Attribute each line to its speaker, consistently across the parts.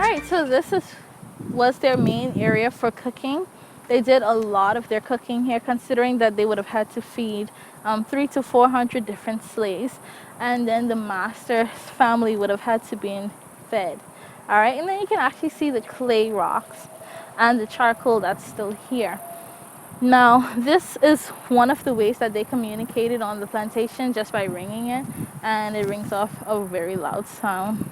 Speaker 1: right, so was their main area for cooking. They did a lot of their cooking here, considering that they would have had to feed 300 to 400 different slaves, and then the master's family would have had to be fed. All right, and then you can actually see the clay rocks and the charcoal that's still here. Now, this is one of the ways that they communicated on the plantation, just by ringing it, and it rings off a very loud sound.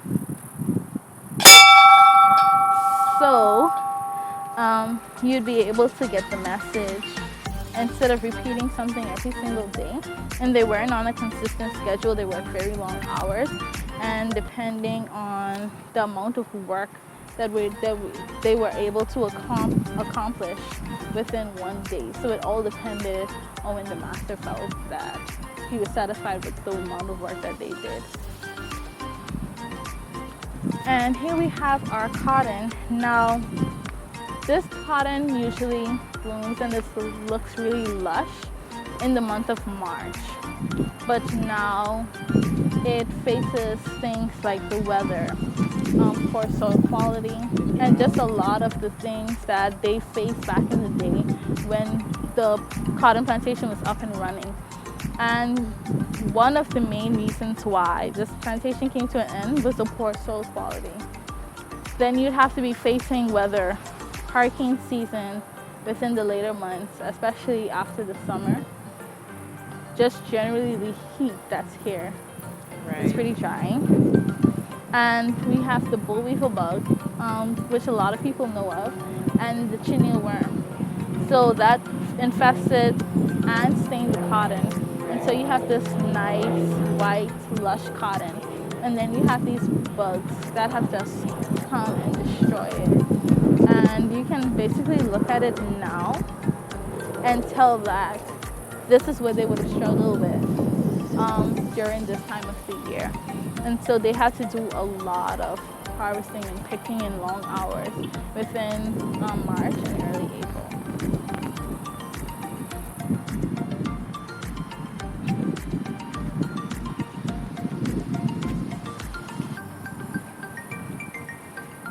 Speaker 1: So, you'd be able to get the message instead of repeating something every single day. And they weren't on a consistent schedule, they worked very long hours, and depending on the amount of work that they were able to accomplish within one day. So it all depended on when the master felt that he was satisfied with the amount of work that they did. And here we have our cotton. Now, this cotton usually blooms and this looks really lush in the month of March. But now it faces things like the weather, poor soil quality, and just a lot of the things that they faced back in the day when the cotton plantation was up and running. And one of the main reasons why this plantation came to an end was the poor soil quality. Then you'd have to be facing weather, hurricane season within the later months, especially after the summer. Just generally the heat that's here. Right. It's pretty drying. And we have the boll weevil bug, which a lot of people know of, and the chenille worm. So that infested and stained the cotton. And so you have this nice, white, lush cotton. And then you have these bugs that have just come and destroy it. And you can basically look at it now and tell that this is where they would have struggled with during this time of the year. And so they had to do a lot of harvesting and picking in long hours within March and early April.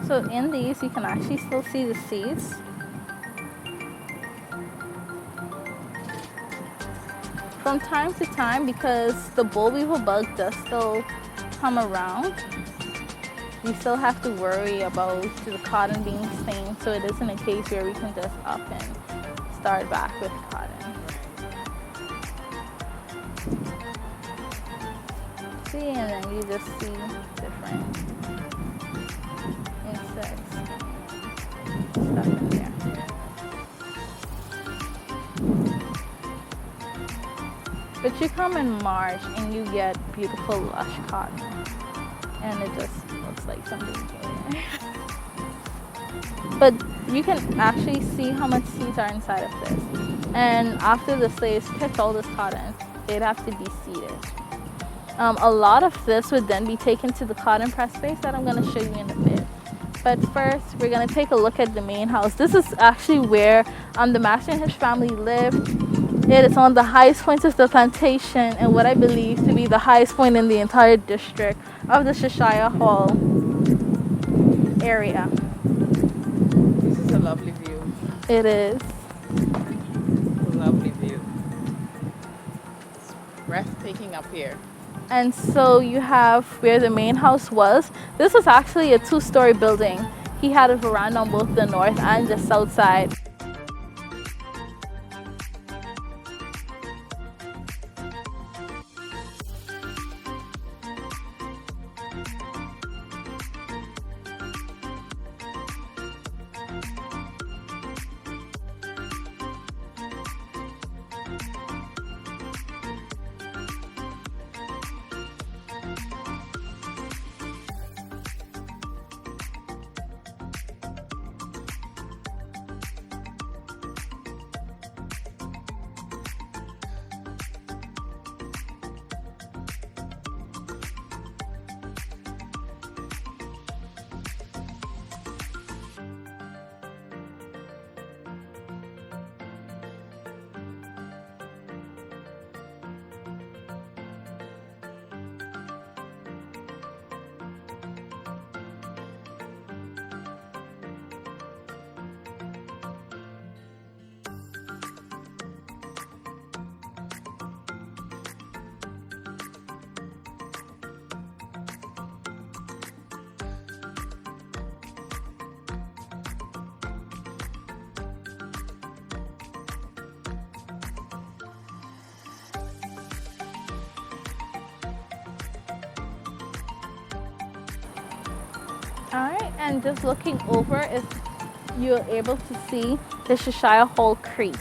Speaker 1: So in these, you can actually still see the seeds. From time to time, because the boll weevil bug does still come around, you still have to worry about the cotton being stained, so it isn't a case where we can just up and start back with cotton. See, and then you just see different insects stuff in there. But you come in March and you get beautiful lush cotton, and it just looks like something new. But you can actually see how much seeds are inside of this. And after the slaves picked all this cotton, they'd have to be seeded. A lot of this would then be taken to the cotton press space that I'm going to show you in a bit. But first, we're going to take a look at the main house. This is actually where the master and his family lived. It is on the highest point of the plantation and what I believe to be the highest point in the entire district of the Cheshire Hall area.
Speaker 2: This is a lovely view.
Speaker 1: It is.
Speaker 2: A lovely view. It's breathtaking up here.
Speaker 1: And so you have where the main house was. This was actually a 2-story building. He had a veranda on both the north and the south side. All right, and just looking over is you're able to see the Cheshire Hall Creek.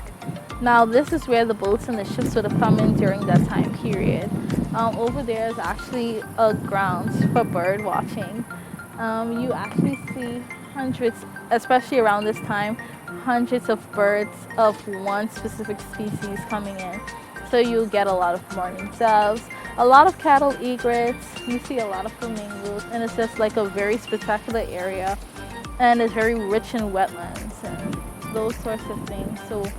Speaker 1: Now this is where the boats and the ships would have come in during that time period. Over there is actually a grounds for bird watching. You actually see hundreds, especially around this time, hundreds of birds of one specific species coming in. So you get a lot of mourning doves, a lot of cattle egrets, you see a lot of flamingos, and it's just like a very spectacular area, and it's very rich in wetlands and those sorts of things. So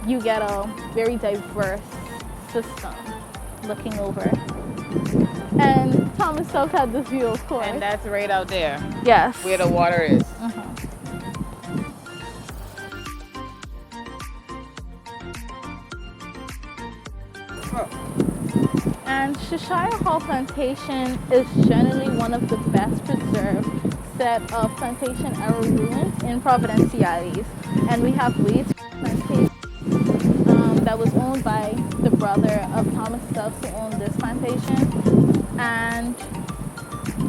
Speaker 1: you get a very diverse system looking over. And Thomas Selk had this view, of course.
Speaker 2: And that's right out there
Speaker 1: Yes.
Speaker 2: where the water is.
Speaker 1: And Cheshire Hall Plantation is generally one of the best preserved set of plantation era ruins in Providenciales. And we have Wade's Plantation that was owned by the brother of Thomas Stubbs who owned this plantation. And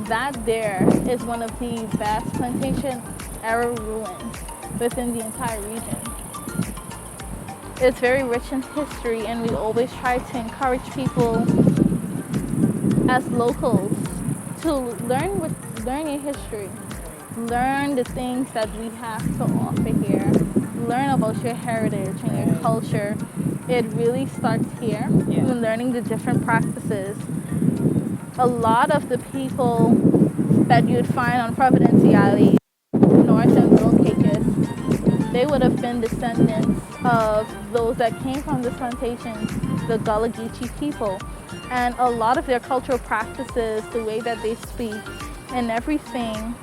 Speaker 1: that there is one of the best plantation era ruins within the entire region. It's very rich in history, and we always try to encourage people as locals to learn your history, learn the things that we have to offer here, learn about your heritage and your culture. It really starts here, in learning the different practices. A lot of the people that you'd find on Providenciales, North and Middle Caicos, they would have been descendants of those that came from this plantation, the Gullah Geechee people. And a lot of their cultural practices, the way that they speak and everything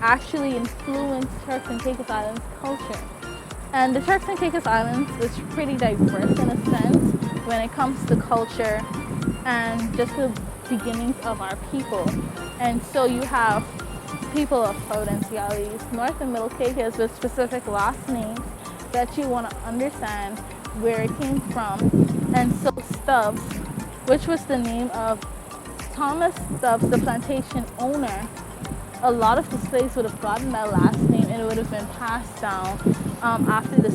Speaker 1: actually influenced Turks and Caicos Islands culture. And the Turks and Caicos Islands is pretty diverse in a sense when it comes to culture and just the beginnings of our people. And so you have people of Providenciales, North and Middle Caicos with specific last names that you want to understand where it came from. And so Stubbs, which was the name of Thomas Stubbs, the plantation owner, a lot of the slaves would have gotten that last name and it would have been passed down after the